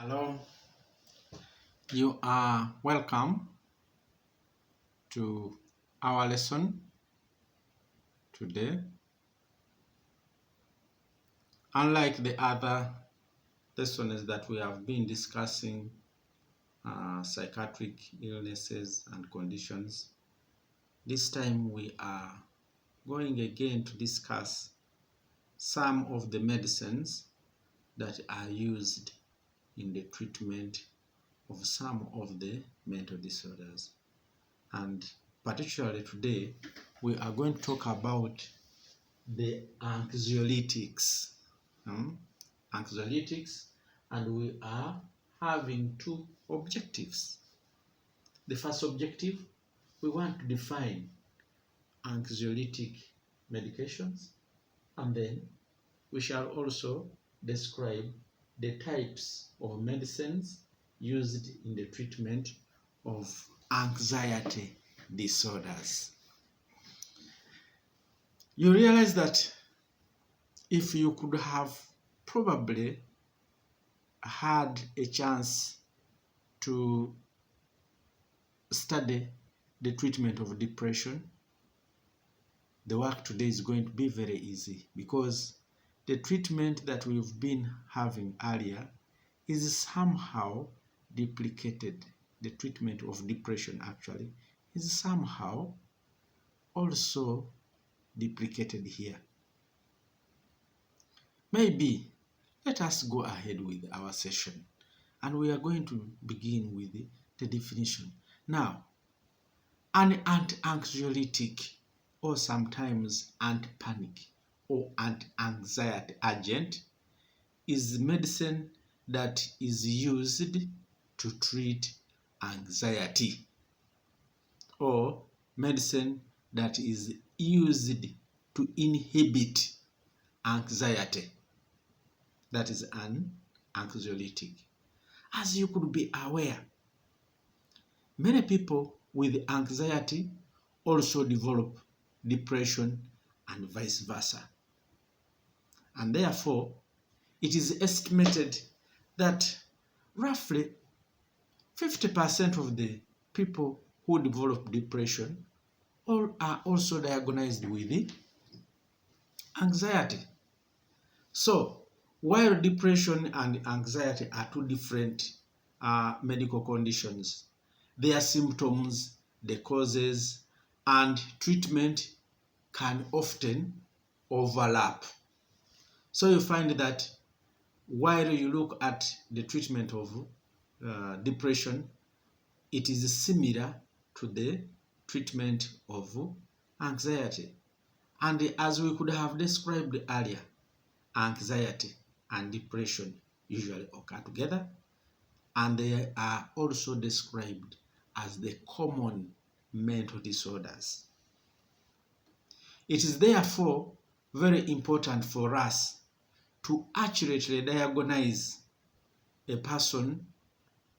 Hello, you are welcome to our lesson today. Unlike the other lessons that we have been discussing psychiatric illnesses and conditions, this time we are going again to discuss some of the medicines that are used in the treatment of some of the mental disorders. And particularly today, we are going to talk about the anxiolytics. Anxiolytics, and we are having two objectives. The first objective, we want to define anxiolytic medications, and then we shall also describe the types of medicines used in the treatment of anxiety disorders. You realize that if you could have probably had a chance to study the treatment of depression, the work today is going to be very easy, because the treatment that we've been having earlier is somehow duplicated. The treatment of depression actually is somehow also duplicated here. Maybe let us go ahead with our session, and we are going to begin with the definition. Now, an anxiolytic, or sometimes anti-panic or anti-anxiety agent, is medicine that is used to treat anxiety, or medicine that is used to inhibit anxiety. That is an anxiolytic. As you could be aware, many people with anxiety also develop depression and vice versa. And therefore, it is estimated that roughly 50% of the people who develop depression are also diagnosed with anxiety. So, while depression and anxiety are two different medical conditions, their symptoms, the causes, and treatment can often overlap. So you find that while you look at the treatment of depression, it is similar to the treatment of anxiety. And as we could have described earlier, anxiety and depression usually occur together, and they are also described as the common mental disorders. It is therefore very important for us to accurately diagnose a person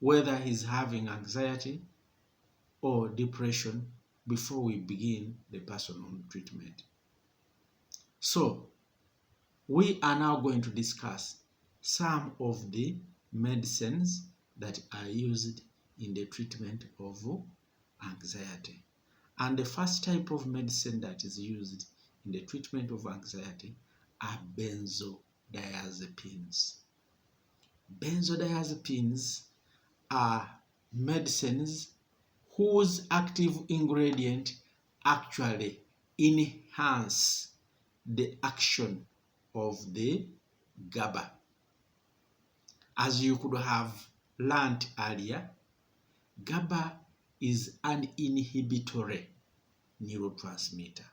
whether he's having anxiety or depression before we begin the person on treatment. So, we are now going to discuss some of the medicines that are used in the treatment of anxiety. And the first type of medicine that is used in the treatment of anxiety are benzodiazepines. Benzodiazepines are medicines whose active ingredient actually enhance the action of the GABA. As you could have learned earlier, GABA is an inhibitory neurotransmitter.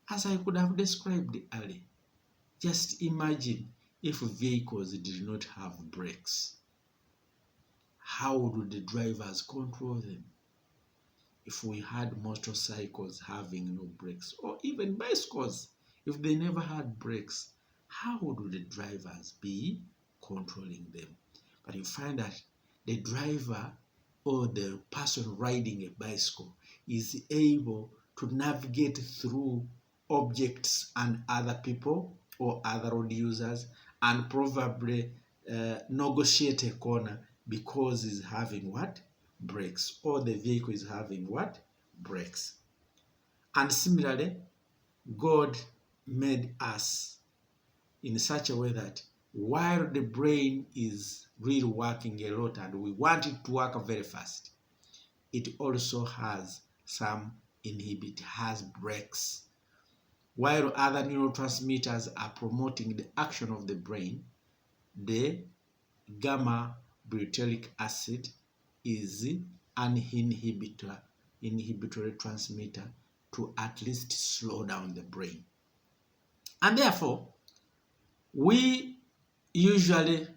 As I could have described earlier, just imagine if vehicles did not have brakes. How would the drivers control them? If we had motorcycles having no brakes, or even bicycles, if they never had brakes, how would the drivers be controlling them? But you find that the driver or the person riding a bicycle is able to navigate through objects and other people or other road users, and probably negotiate a corner because it's having what? Brakes, or the vehicle is having what? Brakes. And similarly, God made us in such a way that while the brain is really working a lot and we want it to work very fast, it also has some inhibit, has brakes. While other neurotransmitters are promoting the action of the brain, the gamma butyric acid is an inhibitory transmitter to at least slow down the brain. And therefore, we usually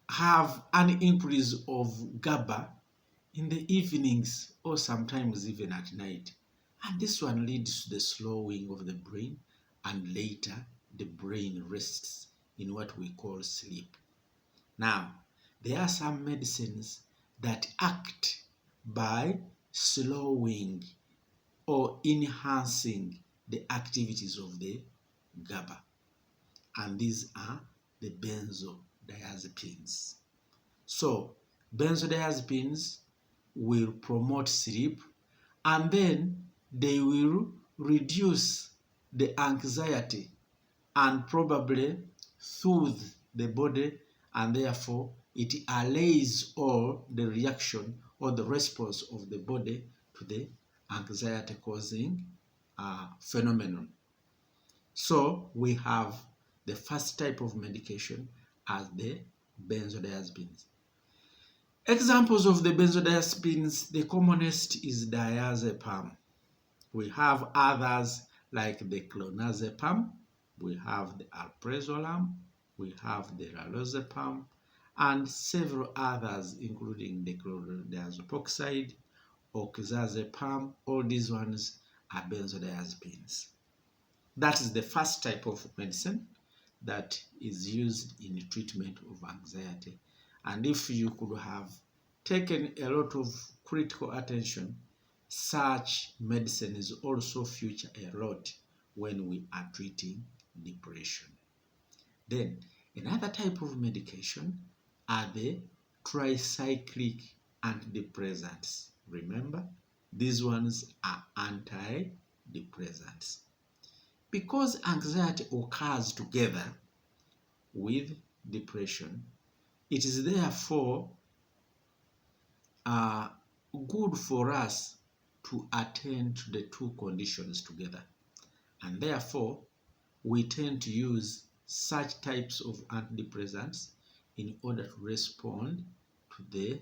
have an increase of GABA in the evenings or sometimes even at night. And this one leads to the slowing of the brain, and later the brain rests in what we call sleep. Now, there are some medicines that act by slowing or enhancing the activities of the GABA. And these are the benzodiazepines. So, benzodiazepines will promote sleep, and then they will reduce the anxiety and probably soothe the body, and therefore it allays all the reaction or the response of the body to the anxiety causing phenomenon. So we have the first type of medication as the benzodiazepines. Examples of the benzodiazepines, the commonest is diazepam. We have others like the clonazepam, we have the alprazolam, we have the raloxepam, and several others including the chlordiazepoxide, oxazepam. All these ones are benzodiazepines. That is the first type of medicine that is used in the treatment of anxiety. And if you could have taken a lot of critical attention, such medicine is also featured a lot when we are treating depression. Then, another type of medication are the tricyclic antidepressants. Remember, these ones are antidepressants. Because anxiety occurs together with depression, it is therefore good for us to attend to the two conditions together. And therefore, we tend to use such types of antidepressants in order to respond to the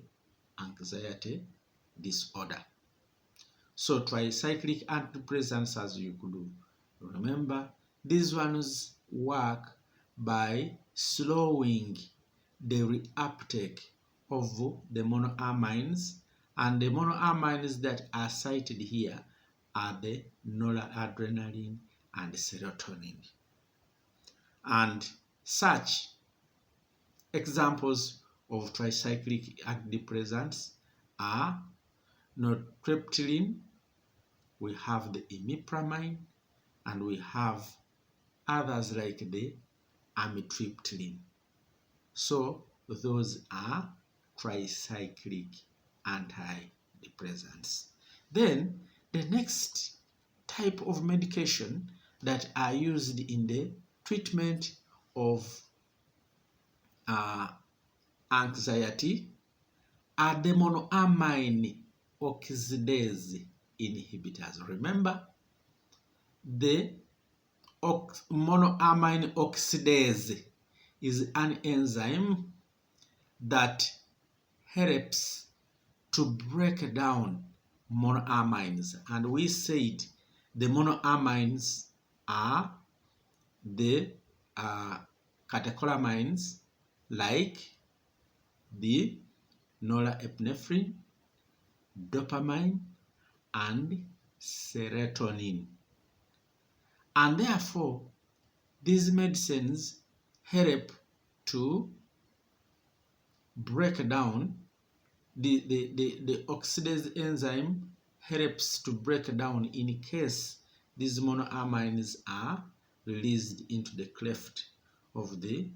anxiety disorder. So tricyclic antidepressants, as you could remember, these ones work by slowing the reuptake of the monoamines, and the monoamines that are cited here are the noradrenaline and serotonin. And such examples of tricyclic antidepressants are nortriptyline, we have the imipramine, and we have others like the amitriptyline. So those are tricyclic antidepressants. Then the next type of medication that are used in the treatment of anxiety are the monoamine oxidase inhibitors. Remember, the monoamine oxidase is an enzyme that helps to break down monoamines. And we said the monoamines are the catecholamines like the norepinephrine, dopamine, and serotonin. And therefore, these medicines help to break down the oxidase enzyme, helps to break down in case these monoamines are released into the cleft of the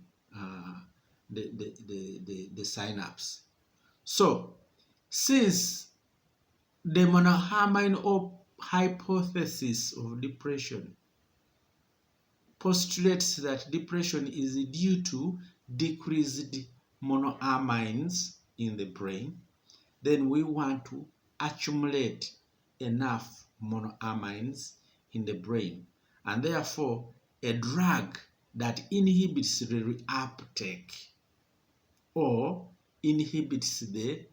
the synapse. So, since the monoamine hypothesis of depression postulates that depression is due to decreased monoamines in the brain, then we want to accumulate enough monoamines in the brain, and therefore a drug that inhibits the reuptake or inhibits the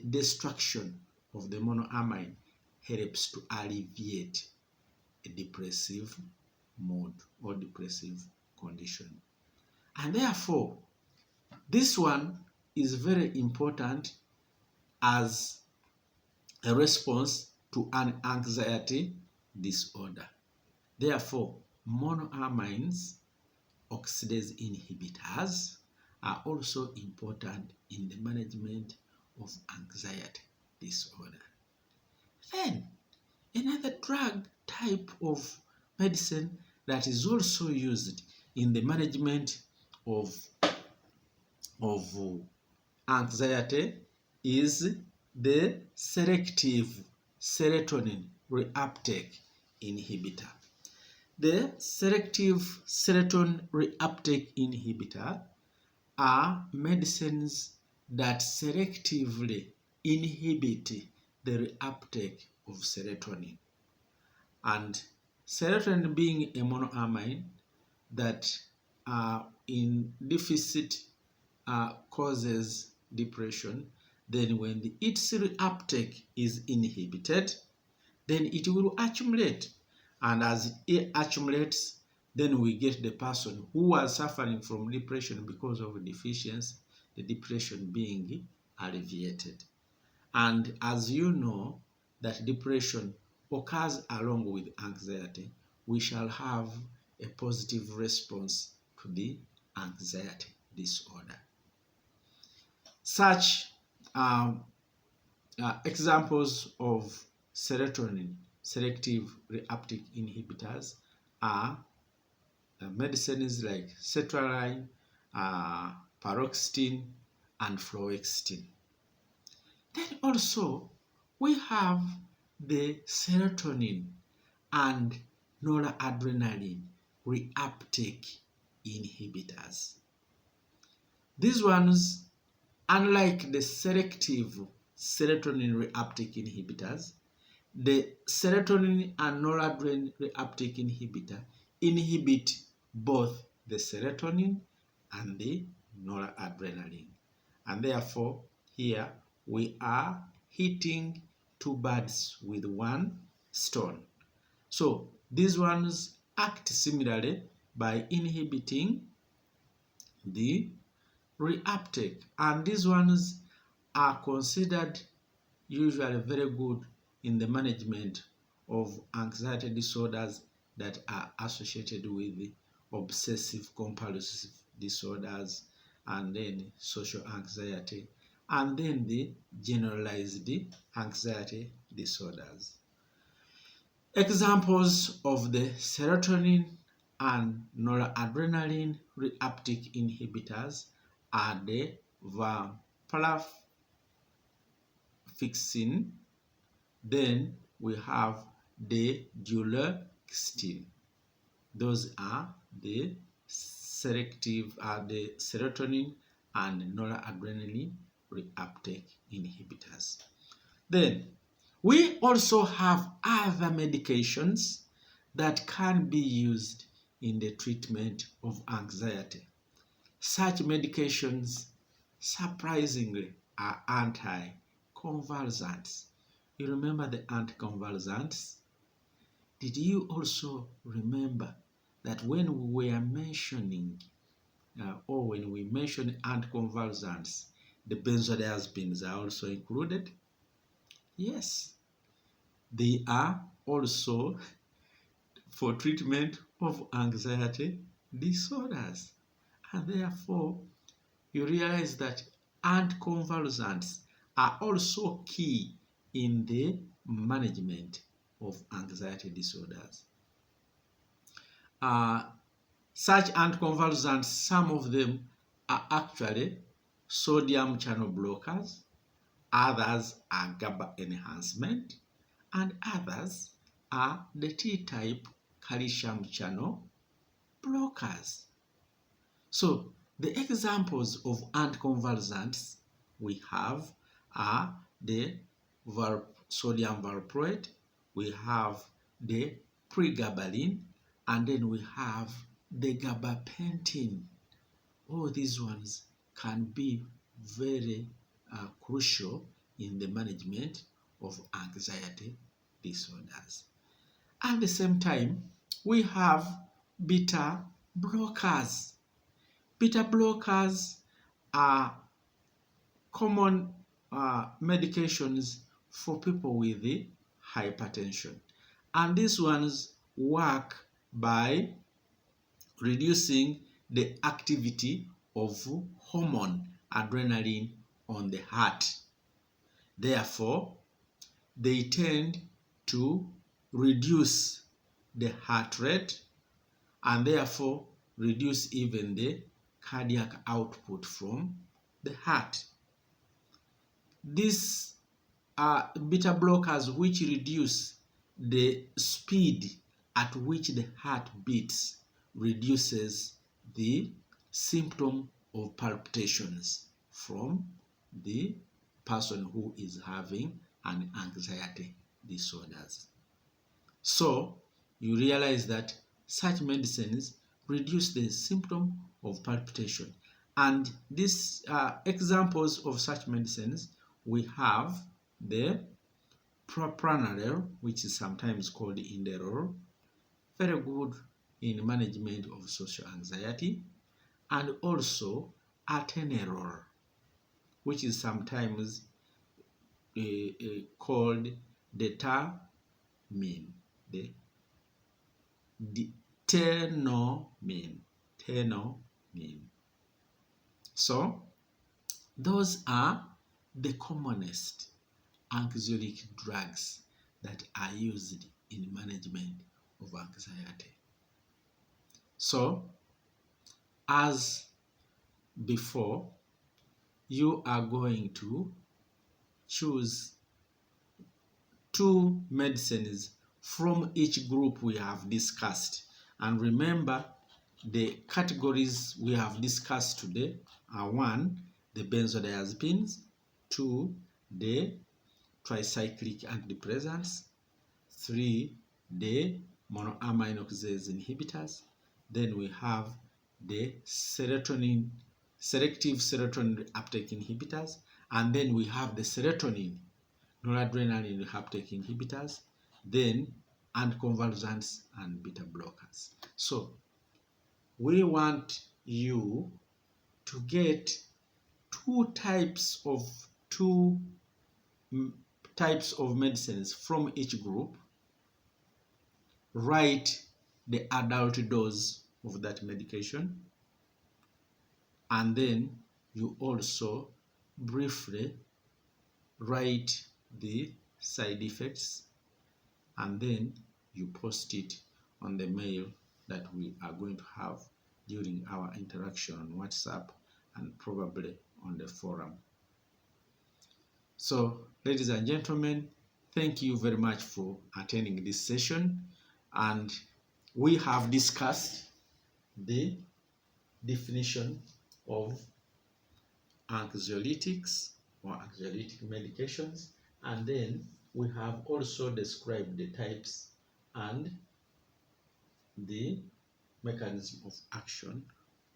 destruction of the monoamine helps to alleviate a depressive mood or depressive condition. And therefore, this one is very important as a response to an anxiety disorder. Therefore, monoamines, oxidase inhibitors, are also important in the management of anxiety disorder. Then, another drug type of medicine that is also used in the management of anxiety is the selective serotonin reuptake inhibitor. The selective serotonin reuptake inhibitor are medicines that selectively inhibit the reuptake of serotonin. And serotonin being a monoamine that in deficit causes depression, then when its reuptake is inhibited, then it will accumulate. And as it accumulates, then we get the person who was suffering from depression because of deficiency, the depression being alleviated. And as you know that depression occurs along with anxiety, we shall have a positive response to the anxiety disorder. Such examples of serotonin selective reuptake inhibitors are medicines like sertraline, paroxetine, and fluoxetine. Then also we have the serotonin and noradrenaline reuptake inhibitors. These ones, unlike the selective serotonin reuptake inhibitors, the serotonin and noradrenaline reuptake inhibitor inhibit both the serotonin and the noradrenaline. And therefore, here we are hitting two birds with one stone. So these ones act similarly by inhibiting the reuptake, and these ones are considered usually very good in the management of anxiety disorders that are associated with obsessive compulsive disorders, and then social anxiety, and then the generalized anxiety disorders. Examples of the serotonin and noradrenaline reuptake inhibitors are the venlafaxine, then we have the duloxetine. Those are the selective the serotonin and noradrenaline reuptake inhibitors. Then we also have other medications that can be used in the treatment of anxiety. Such medications, surprisingly, are anticonvulsants. You remember the anticonvulsants? Did you also remember that when we were mentioning or when we mention anticonvulsants, the benzodiazepines are also included? Yes, they are also for treatment of anxiety disorders. And therefore, you realize that anticonvulsants are also key in the management of anxiety disorders. Such anticonvulsants, some of them are actually sodium channel blockers, others are GABA enhancement, and others are the T-type calcium channel blockers. So the examples of anticonvulsants we have are the sodium valproate, we have the pregabalin, and then we have the gabapentin. All these ones can be very crucial in the management of anxiety disorders. At the same time, we have beta blockers. Beta blockers are common medications for people with hypertension. And these ones work by reducing the activity of hormone adrenaline on the heart. Therefore, they tend to reduce the heart rate and therefore reduce even the cardiac output from the heart. These are beta blockers which reduce the speed at which the heart beats, reduces the symptom of palpitations from the person who is having an anxiety disorders. So you realize that such medicines reduce the symptom of palpitation. And these examples of such medicines, we have the propranolol, which is sometimes called Inderol, very good in management of social anxiety, and also atenolol, which is sometimes called determine, the tenormin. So those are the commonest anxiolytic drugs that are used in management of anxiety. So as before, you are going to choose 2 medicines from each group we have discussed. And remember, the categories we have discussed today are 1, the benzodiazepines, 2, the tricyclic antidepressants, 3, the monoamine oxidase inhibitors. Then we have the selective serotonin uptake inhibitors, and then we have the serotonin noradrenaline uptake inhibitors, then anticonvulsants and beta blockers. So we want you to get 2 types of medicines from each group. Write the adult dose of that medication, and then you also briefly write the side effects, and then you post it on the mail that we are going to have during our interaction on WhatsApp and probably on the forum. So, ladies and gentlemen, thank you very much for attending this session, and we have discussed the definition of anxiolytics or anxiolytic medications, and then we have also described the types and the mechanism of action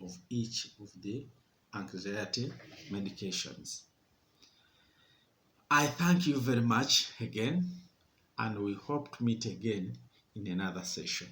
of each of the anxiety medications. I thank you very much again, and we hope to meet again in another session.